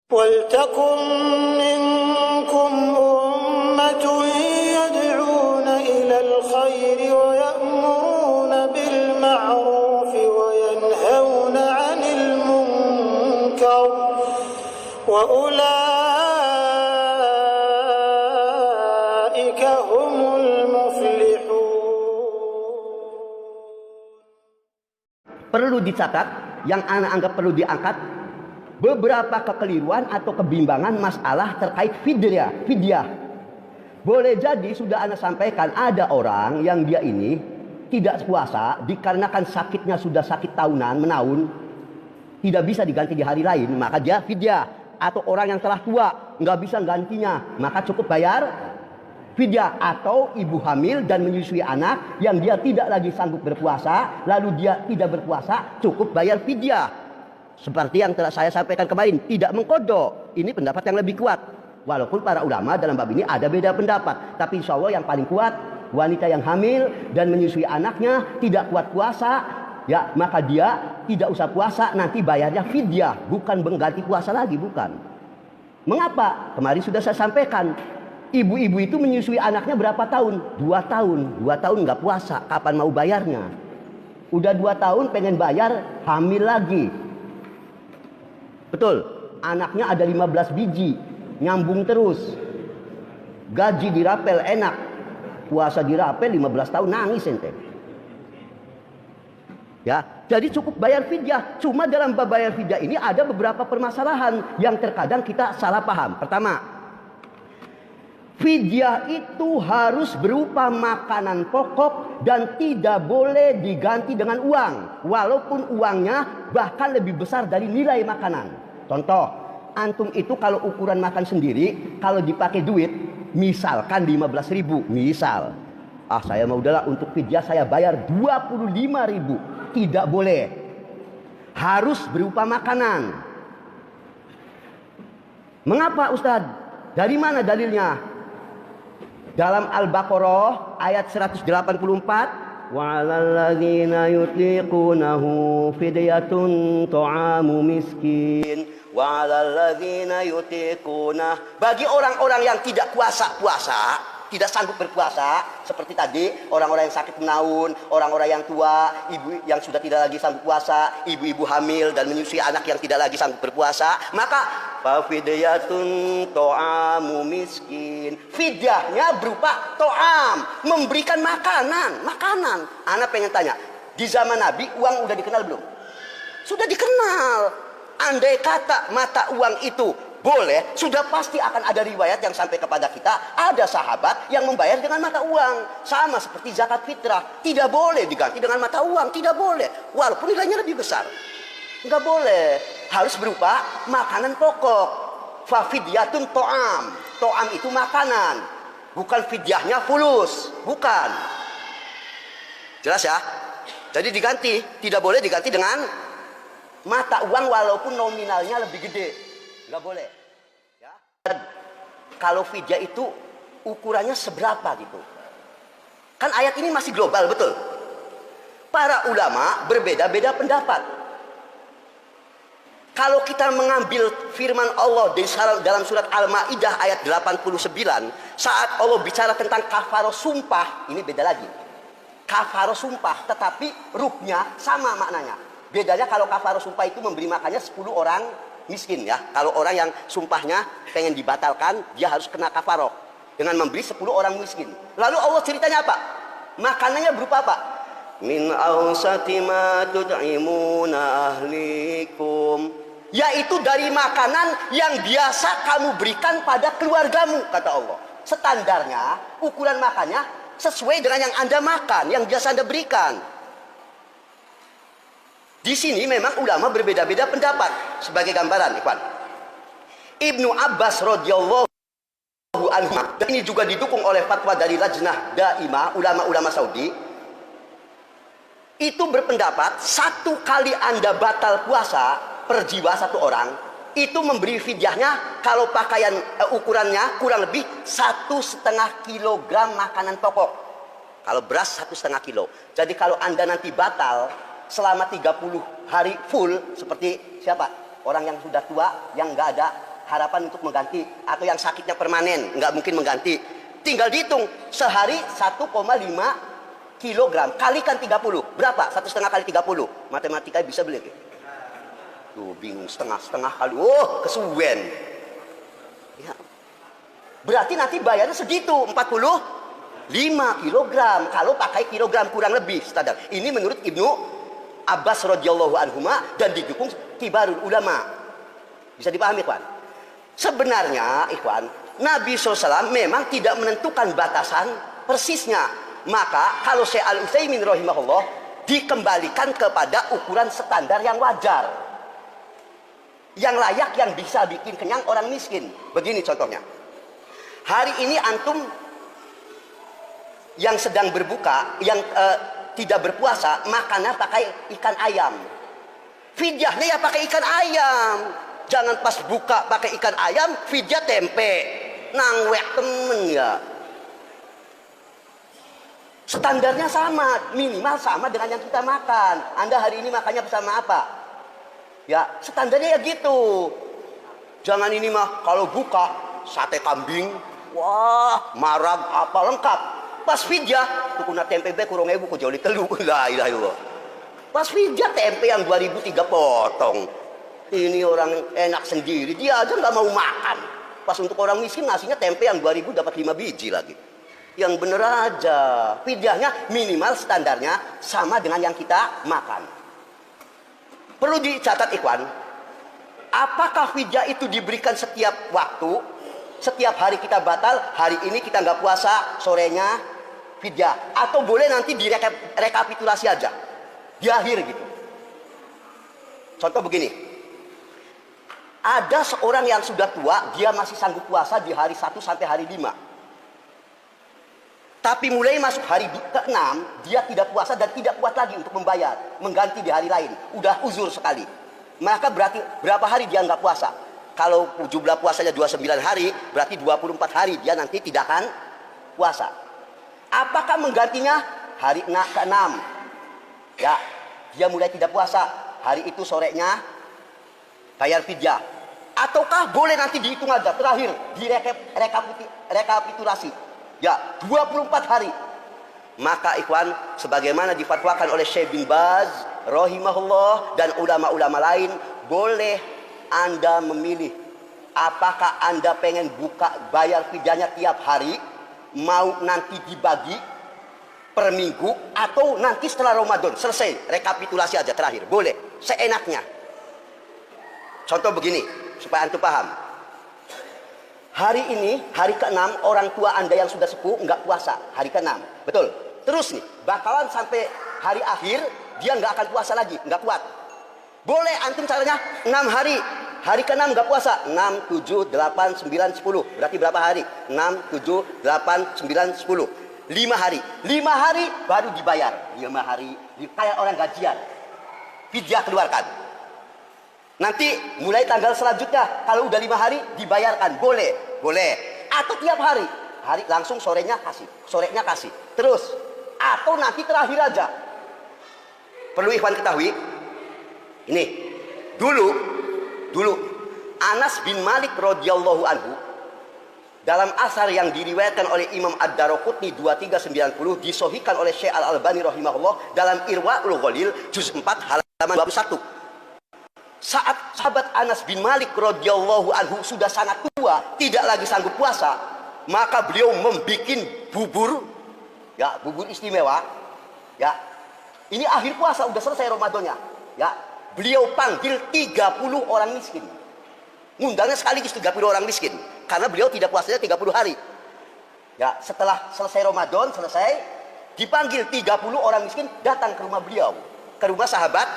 وَلْتَكُنْ مِنْكُمْ أُمَّةٌ يَدْعُونَ إِلَى الْخَيْرِ وَيَأْمُرُونَ بِالْمَعْرُوفِ وَيَنْهَوْنَ عَنِ الْمُنْكَرِ وَأُولَئِكَ هُمُ الْمُفْلِحُونَ. Perlu dicatat, yang anak anggap perlu diangkat, beberapa kekeliruan atau kebimbangan masalah terkait fidyah. Boleh jadi sudah anak sampaikan ada orang yang dia ini tidak puasa dikarenakan sakitnya sudah sakit tahunan, menahun, tidak bisa diganti di hari lain, maka dia fidyah. Atau orang yang telah tua nggak bisa gantinya, maka cukup bayar fidyah. Atau ibu hamil dan menyusui anak yang dia tidak lagi sanggup berpuasa, lalu dia tidak berpuasa, cukup bayar fidyah. Seperti yang telah saya sampaikan kemarin, tidak mengkodok. Ini pendapat yang lebih kuat. Walaupun para ulama dalam bab ini ada beda pendapat. Tapi insya Allah yang paling kuat, wanita yang hamil dan menyusui anaknya tidak kuat puasa, ya maka dia tidak usah puasa, nanti bayarnya fidyah, bukan mengganti puasa lagi, bukan. Mengapa? Kemarin sudah saya sampaikan. Ibu-ibu itu menyusui anaknya berapa tahun? 2 tahun. 2 tahun nggak puasa, kapan mau bayarnya? Udah 2 tahun pengen bayar, hamil lagi. Betul, anaknya ada 15 biji, nyambung terus. Gaji dirapel enak, puasa dirapel 15 tahun nangis ente. Ya, jadi cukup bayar fidyah. Cuma dalam bab bayar fidyah ini ada beberapa permasalahan yang terkadang kita salah paham. Pertama, fidyah itu harus berupa makanan pokok dan tidak boleh diganti dengan uang, walaupun uangnya bahkan lebih besar dari nilai makanan. Contoh, antum itu kalau ukuran makan sendiri, kalau dipakai duit, misalkan 15.000, misal, saya mau udahlah untuk fidyah saya bayar 25.000, tidak boleh, harus berupa makanan. Mengapa Ustadz? Dari mana dalilnya? Dalam Al-Baqarah ayat 184, وَعَلَى الَّذِينَ يُطِيقُونَهُ فِدْيَةٌ طَعَامُ مِسْكِينٍ وَعَلَى الَّذِينَ يُطِيقُونَهُ. Bagi orang-orang yang tidak puasa, tidak sanggup berpuasa, seperti tadi orang-orang yang sakit menaun, orang-orang yang tua, ibu yang sudah tidak lagi sanggup puasa, ibu-ibu hamil dan menyusui anak yang tidak lagi sanggup berpuasa, maka fafidyatun to'amu miskin. Fidyahnya berupa to'am, memberikan makanan. Anak pengen tanya, di zaman Nabi uang udah dikenal belum? Sudah dikenal. Andai kata mata uang itu boleh, sudah pasti akan ada riwayat yang sampai kepada kita, ada sahabat yang membayar dengan mata uang. Sama seperti zakat fitrah, tidak boleh diganti dengan mata uang, tidak boleh, walaupun nilainya lebih besar. Enggak boleh, harus berupa makanan pokok. Fafidyatun to'am, to'am itu makanan, bukan fidyahnya fulus, bukan. Jelas ya? Jadi diganti, tidak boleh diganti dengan mata uang walaupun nominalnya lebih gede, nggak boleh. Ya. Kalau fidyah itu ukurannya seberapa gitu? Kan ayat ini masih global, betul? Para ulama berbeda-beda pendapat. Kalau kita mengambil firman Allah dalam surat Al-Maidah ayat 89, saat Allah bicara tentang kafaroh sumpah, ini beda lagi. Kafaroh sumpah, tetapi ruknya sama maknanya. Bedanya kalau kafaroh sumpah itu memberi makannya 10 orang miskin ya. Kalau orang yang sumpahnya pengen dibatalkan, dia harus kena kafaroh dengan memberi 10 orang miskin. Lalu Allah ceritanya apa? Makanannya berupa apa? Min awsati ma tud'imuna ahlikum. Yaitu dari makanan yang biasa kamu berikan pada keluargamu, kata Allah. Standarnya, ukuran makannya sesuai dengan yang Anda makan, yang biasa Anda berikan. Di sini memang ulama berbeda-beda pendapat. Sebagai gambaran, ikhwan, Ibnu Abbas radhiyallahu anhu, dan ini juga didukung oleh fatwa dari Lajnah Daimah, ulama-ulama Saudi, itu berpendapat 1 kali Anda batal puasa per jiwa 1 orang, itu memberi fidyahnya kalau pakaian ukurannya kurang lebih 1,5 kilogram makanan pokok. Kalau beras 1,5 kilo. Jadi kalau Anda nanti batal selama 30 hari full, seperti siapa? Orang yang sudah tua, yang nggak ada harapan untuk mengganti, atau yang sakitnya permanen nggak mungkin mengganti, tinggal dihitung sehari 1,5 kilogram kalikan 30 berapa? 1,5 kali 30 matematika bisa beli tuh, bingung setengah kali, kesuwen ya. Berarti nanti bayarnya segitu 45 kilogram kalau pakai kilogram kurang lebih standar. Ini menurut Ibnu Abbas radhiyallahu anhuma dan didukung kibarul ulama. Bisa dipahami, ikhwan? Sebenarnya, ikhwan, Nabi SAW memang tidak menentukan batasan persisnya. Maka kalau Syekh Al-Utsaimin rahimahullah dikembalikan kepada ukuran standar yang wajar, yang layak, yang bisa bikin kenyang orang miskin. Begini contohnya. Hari ini antum yang sedang berbuka, yang tidak berpuasa, makannya pakai ikan ayam. Fidyahnya ya pakai ikan ayam. Jangan pas buka pakai ikan ayam, fidyah tempe. Nangwek temen ya. Standarnya sama, minimal sama dengan yang kita makan. Anda hari ini makannya bersama apa? Ya, standarnya ya gitu. Jangan ini mah kalau buka sate kambing, wah, marag apa lengkap. Pas fidyah, tukuna tempe be kurang ewu ku joli telu. La ilaha illallah. Pas fidyah tempe yang 2003 potong. Ini orang enak sendiri, dia aja nggak mau makan. Pas untuk orang miskin nasinya tempe yang 2000 dapat 5 biji lagi. Yang bener aja, fidyahnya minimal standarnya sama dengan yang kita makan. Perlu dicatat, ikhwan, apakah fidyah itu diberikan setiap waktu? Setiap hari kita batal, hari ini kita nggak puasa, sorenya fidyah, atau boleh nanti direkapitulasi aja di akhir gitu. Contoh begini, ada seorang yang sudah tua, dia masih sanggup puasa di hari 1 sampai hari 5, tapi mulai masuk hari ke-6 dia tidak puasa dan tidak kuat lagi untuk membayar, mengganti di hari lain, udah uzur sekali. Maka berarti berapa hari dia nggak puasa? Kalau jumlah puasanya 29 hari, berarti 24 hari dia nanti tidak akan puasa. Apakah menggantinya hari ke-6? Ya, dia mulai tidak puasa. Hari itu sorenya bayar fidyah. Ataukah boleh nanti dihitung aja terakhir, rekapitulasi. Ya, 24 hari. Maka ikhwan, sebagaimana difatwakan oleh Syekh bin Baz rahimahullah dan ulama-ulama lain, boleh Anda memilih apakah Anda pengen buka bayar fidyahnya tiap hari, mau nanti dibagi per minggu, atau nanti setelah Ramadan selesai rekapitulasi aja terakhir. Boleh, seenaknya. Contoh begini supaya antum paham. Hari ini hari ke-6 orang tua Anda yang sudah sepuh nggak puasa hari ke-6, betul? Terus nih bakalan sampai hari akhir dia nggak akan puasa lagi, nggak kuat. Boleh antum caranya 6 hari. Hari ke-6 nggak puasa. 6, 7, 8, 9, 10. Berarti berapa hari? 6, 7, 8, 9, 10. 5 hari. 5 hari baru dibayar. 5 hari. Kayak orang gajian. Fidyah keluarkan. Nanti mulai tanggal selanjutnya. Kalau udah 5 hari dibayarkan. Boleh. Boleh. Atau tiap hari. Hari langsung sorenya kasih. Sorenya kasih. Terus. Atau nanti terakhir aja. Perlu ikhwan ketahui. Ini, dulu Anas bin Malik radhiyallahu anhu dalam asar yang diriwayatkan oleh Imam Ad-Daraqutni 2390 disahihkan oleh Syekh Al-Albani rahimahullah dalam Irwaul Ghalil juz 4 halaman 21. Saat sahabat Anas bin Malik radhiyallahu anhu sudah sangat tua, tidak lagi sanggup puasa, maka beliau membikin bubur, ya, bubur istimewa, ya. Ini akhir puasa, udah selesai Ramadannya, ya. Beliau panggil 30 orang miskin. Ngundangnya sekaligus 30 orang miskin. Karena beliau tidak puasanya 30 hari. Ya, setelah selesai Ramadan, dipanggil 30 orang miskin datang ke rumah beliau. Ke rumah sahabat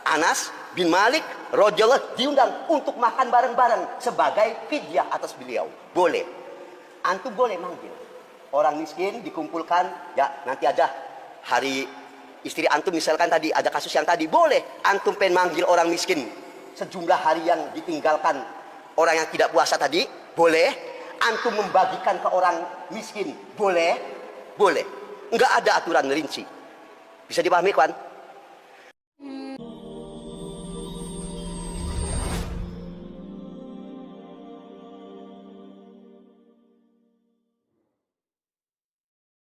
Anas bin Malik radhiyallahu diundang untuk makan bareng-bareng sebagai fidyah atas beliau. Boleh. Antum boleh manggil. Orang miskin dikumpulkan, ya nanti aja hari istri antum misalkan tadi ada kasus yang tadi, boleh antum pengen manggil orang miskin sejumlah hari yang ditinggalkan orang yang tidak puasa tadi, boleh antum membagikan ke orang miskin, boleh enggak ada aturan rinci. Bisa dipahami, kawan?